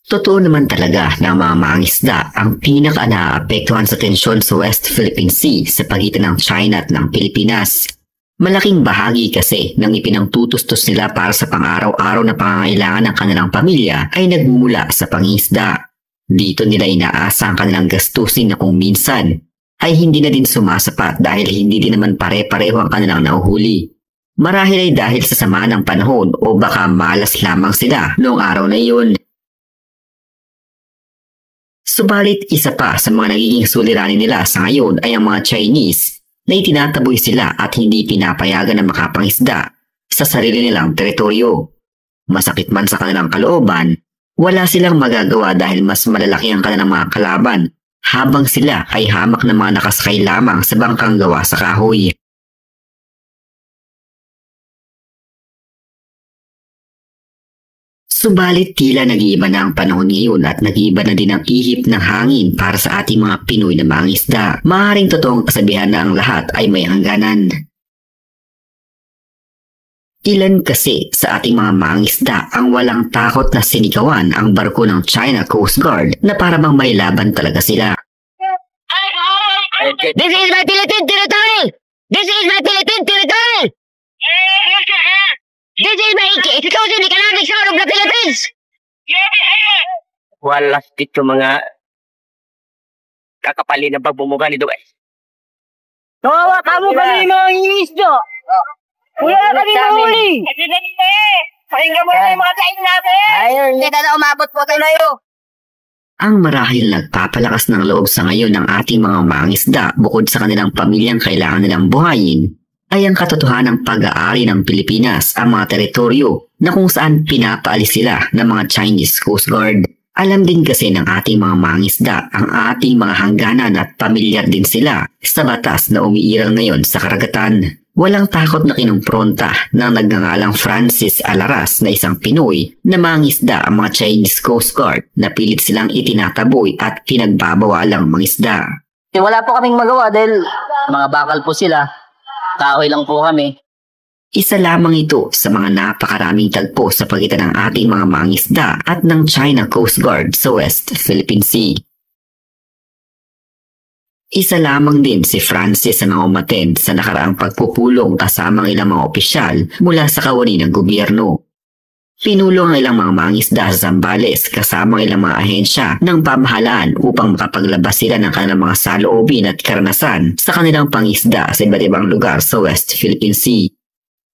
Totoo naman talaga na ang mga mangisda ang pinaka-naapektuhan sa tensyon sa West Philippine Sea sa pagitan ng China at ng Pilipinas. Malaking bahagi kasi ng ipinangtutustos nila para sa pang-araw-araw na pangangailangan ng kanilang pamilya ay nagmumula sa pangisda. Dito nila inaasa ang kanilang gastusin na kung minsan ay hindi na din sumasapat dahil hindi din naman pare-pareho ang kanilang nahuhuli. Marahil ay dahil sa sama ng panahon o baka malas lamang sila noong araw na iyon. Subalit isa pa sa mga nagiging suliranin nila sa ngayon ay ang mga Chinese na itinataboy sila at hindi pinapayagan na makapangisda sa sarili nilang teritoryo. Masakit man sa kanilang kalooban, wala silang magagawa dahil mas malalaki ang kanilang mga kalaban habang sila ay hamak na mga nakasakay lamang sa bangkang gawa sa kahoy. Subalit tila nag-iiba na ang panahon ngayon at nag-iiba na din ang ihip ng hangin para sa ating mga Pinoy na mangisda. Maaaring totoong kasabihan na ang lahat ay may hangganan. Ilan kasi sa ating mga mangisda ang walang takot na sinigawan ang barko ng China Coast Guard na para bang may laban talaga sila. This is my Philippine territory! This is my Philippine territory! This is my exclusive economic zone of the Philippines! Wala dito mga kakapali na pagbumuga nito guys. Tawa ka mo kami mga inisdo! Wala na kami mahuli! Pakinggan mo na yung mga kain natin! Ayun, hindi na umabot po tayo! Ang marahil nagpapalakas ng loob sa ngayon ng ating mga mangisda bukod sa kanilang pamilyang kailangan nilang buhayin ay ang katotohanang pag-aari ng Pilipinas ang mga teritoryo na kung saan pinapaalis sila ng mga Chinese Coast Guard. Alam din kasi ng ating mga mangisda ang ating mga hangganan at pamilyar din sila sa batas na umiiral ngayon sa karagatan. Walang takot na kinumpronta ng nagngangalang Francis Alaras na isang Pinoy na mangisda ang mga Chinese Coast Guard na pilit silang itinataboy at pinagbabawalang mangisda. Wala po kaming magawa dahil mga bakal po sila. Kahoy lang po kami. Isa lamang ito sa mga napakaraming tagpo sa pagitan ng ating mga mangisda at ng China Coast Guard sa West Philippine Sea. Isa lamang din si Francis na umattend sa nakaraang pagpupulong kasama ng ilang mga opisyal mula sa kawani ng gobyerno. Pinulong ang ilang mga mangisda sa Zambales kasama ang ilang mga ahensya ng pamahalaan upang makapaglabas sila ng kanilang mga saloobin at karanasan sa kanilang pangisda sa iba't ibang lugar sa West Philippine Sea.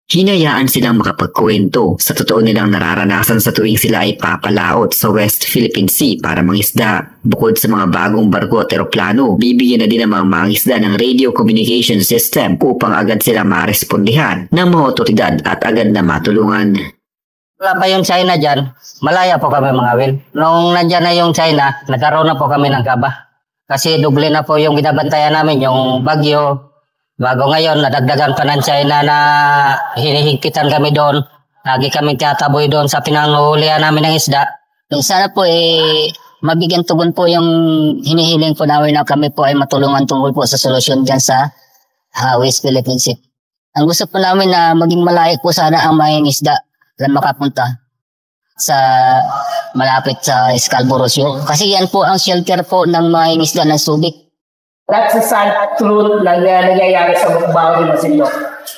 Hinayaan silang makapagkwento sa totoo nilang nararanasan sa tuwing sila ay papalaot sa West Philippine Sea para mangisda. Bukod sa mga bagong barko at eroplano, bibigyan na din ang mga mangisda ng radio communication system upang agad sila marespondihan ng mga otoridad at agad na matulungan. Wala pa yung China dyan, malaya po kami mga Will. Nung nandyan na yung China, nagkaroon na po kami ng kaba. Kasi doble na po yung binabantayan namin, yung bagyo. Bago ngayon, nadagdagan pa ng China na hinihigpitan kami doon. Lagi kami tataboy doon sa pinanghuhulihan namin ng isda. Sana po mabigyan tugon po yung hinihiling po namin na kami po ay matulungan tungkol po sa solusyon dyan sa West Philippine Sea. Ang gusto po namin na maging malaya po sana ang mga isda na makapunta sa malapit sa Scarborough Shoal. Kasi yan po ang shelter po ng mga isda ng Subic. That's the sad truth na nangyayari sa Bukbao de Masinloc.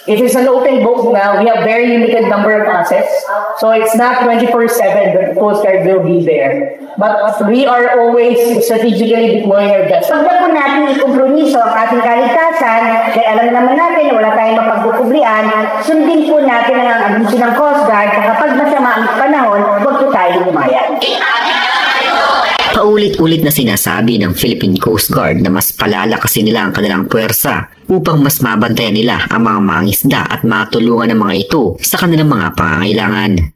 It is an open book now. We have very limited number of assets. So it's not 24/7 that the Coast Guard will be there. But we are always strategically deploying our guns. Pagka po natin ikompromiso ang ating kaligtasan, kaya alam naman natin na wala tayong mapagkukublian, sundin po natin ang abiso ng Coast Guard na kapag masama ang panahon, huwag po tayo lumayan. Paulit-ulit na sinasabi ng Philippine Coast Guard na mas palalakasin nila ang kanilang puwersa upang mas mabantayan nila ang mga mangisda at matulungan ng mga ito sa kanilang mga pangangailangan.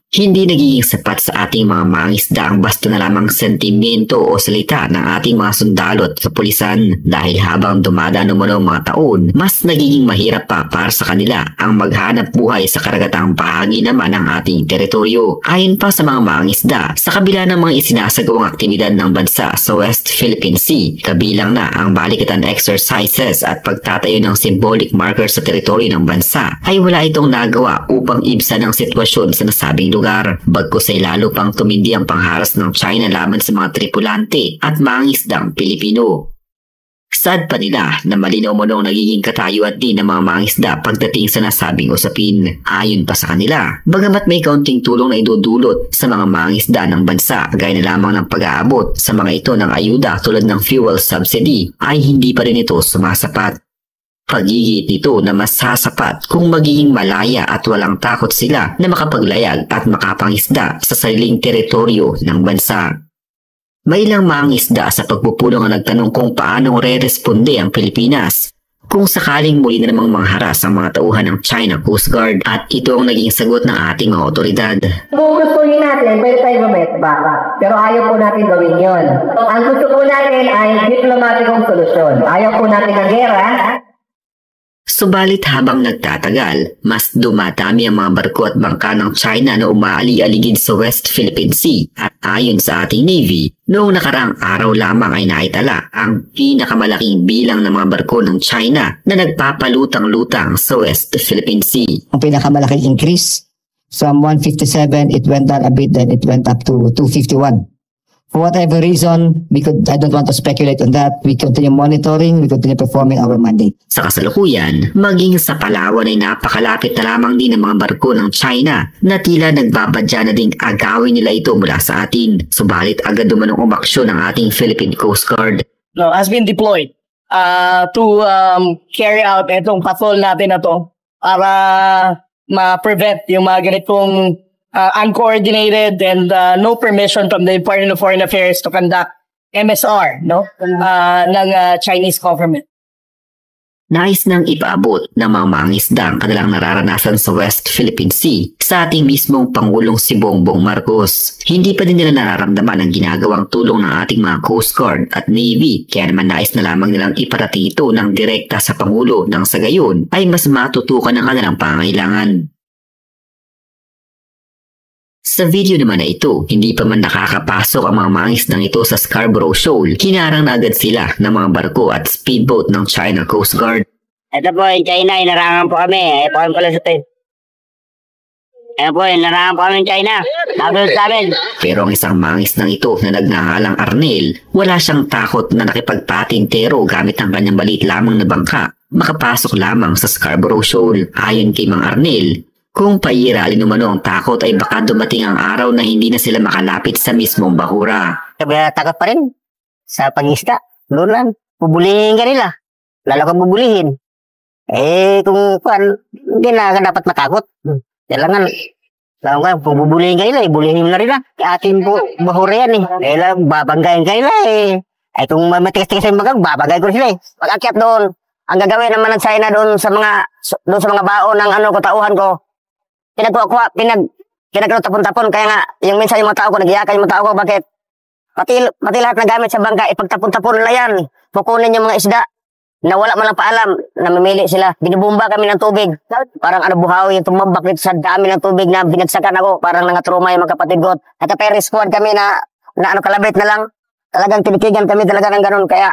Hindi nagiging sapat sa ating mga mangisda ang basta na lamang sentimento o salita ng ating mga sundalo at kapulisan dahil habang dumadaan umano ang mga taon, mas nagiging mahirap pa para sa kanila ang maghanap buhay sa karagatang bahagi naman ng ating teritoryo. Ayon pa sa mga mangisda, sa kabila ng mga isinasagawang aktibidad ng bansa sa West Philippine Sea, kabilang na ang balikatan exercises at pagtatayo ng symbolic marker sa teritoryo ng bansa, ay wala itong nagawa upang ibsan ang sitwasyon sa nasabing lugar. Bagkus ay lalo pang tumindi ang pangharas ng China laban sa mga tripulante at mangingisdang Pilipino. Sad pa nila na malinaw mo nung nagiging katayuan din ng mga mangingisda pagdating sa nasabing usapin. Ayon pa sa kanila, bagamat may kaunting tulong na idudulot sa mga mangingisda ng bansa gaya na lamang ng pag-aabot sa mga ito ng ayuda tulad ng fuel subsidy, ay hindi pa rin ito sumasapat. Pagigit nito na mas sasapat kung magiging malaya at walang takot sila na makapaglayag at makapangisda sa sariling teritoryo ng bansa. May ilang mangingisda sa pagpupulong ang nagtanong kung paano re-responde ang Pilipinas kung sakaling muli na namang mangharas ang mga tauhan ng China Coast Guard, at ito ang naging sagot ng ating mga otoridad. Kung gusto natin, pwede tayo baka. Pero ayaw po natin gawin yon. Ang gusto po natin ay diplomatikong solusyon. Ayaw po natin ng gera. Subalit habang nagtatagal, mas dumadami ang mga barko at bangka ng China na umaali-aligid sa West Philippine Sea, at ayon sa ating Navy, noong nakaraang araw lamang ay naitala ang pinakamalaking bilang ng mga barko ng China na nagpapalutang-lutang sa West Philippine Sea. Ang pinakamalaking increase from 157, it went down a bit, then it went up to 251. For whatever reason, I don't want to speculate on that. We continue monitoring, we continue performing our mandate. Sa kasalukuyan, maging sa Palawan ay napakalapit na lamang din ang mga barko ng China na tila nagbabadya na ding agawin nila ito mula sa atin. Subalit agad dumanong umaksyon ng ating Philippine Coast Guard. No, has been deployed to carry out itong patrol natin na to para ma-prevent yung mga ganitong uncoordinated and no permission from the Department of Foreign Affairs to conduct MSR ng Chinese government. Nais nang ipaabot ng mga mangingisda ang kanilang nararanasan sa West Philippine Sea sa ating mismong Pangulong si Bongbong Marcos. Hindi pa din nila nararamdaman ang ginagawang tulong ng ating mga Coast Guard at Navy, kaya naman nais na lamang nilang iparating ito ng direkta sa Pangulo nang sa gayon ay mas matutukan ang kanilang pangangailangan. Sa video naman na ito, hindi pa man nakakapasok ang mga mangingisdang ito sa Scarborough Shoal, hinarang na agad sila ng mga barko at speedboat ng China Coast Guard. Ito po yung China, inarangan po kami. Ito po yung kalasutay. Ito po, inarangan po kami ng China. Tapos sa amin. Pero ang isang mangingisdang ito na nagngangalang Arnel, wala siyang takot na nakipagpatintero gamit ang kanyang maliit lamang na bangka. Makapasok lamang sa Scarborough Shoal. Ayon kay Mang Arnel, kung pairalin umano ang takot ay baka dumating ang araw na hindi na sila makalapit sa mismong bahura. Sabi na takot pa rin sa pangisda. Doon lang, bubulihin ka nila. Lalo kang bubulihin. Kung hindi na dapat matakot. Kailangan, lalo ka, bubulihin ka nila, bulihin mo na rin ating bahura yan babanggayin ka nila kung matigas-tigas yung bagang, babagay ko sila Pag-akyat doon, ang gagawin naman ng China doon sa mga baon ng katauhan ko, pinagtapon-tapon, kaya nga, yung minsan yung mga tao ko, nag-iyakan yung mga tao ko, bakit? Pati lahat na gamit sa bangka, ipagtapon-tapon na yan. Pukunin yung mga isda, na wala man lang paalam, namimili sila. Binubumba kami ng tubig. Parang buhawi yung tumambak dito sa dami ng tubig na binagsakan ako, parang nangatruma yung mga kapatid ko. Naka-ferry squad kami na kalabit na lang. Talagang tinikigan kami talaga ng ganun, kaya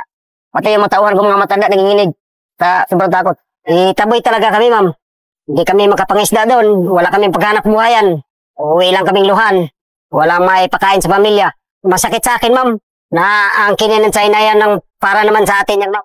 pati yung mga tauhan ko, mga matanda, nanginginig. Sobrang takot. Taboy talaga kami, ma'am. Hindi kami makapangisda doon. Wala kaming paghanap buhayan. Uwi lang kaming luhan. Walang may pakain sa pamilya. Masakit sa akin, ma'am, na ang kinin ng China yan para naman sa atin yan, ma'am.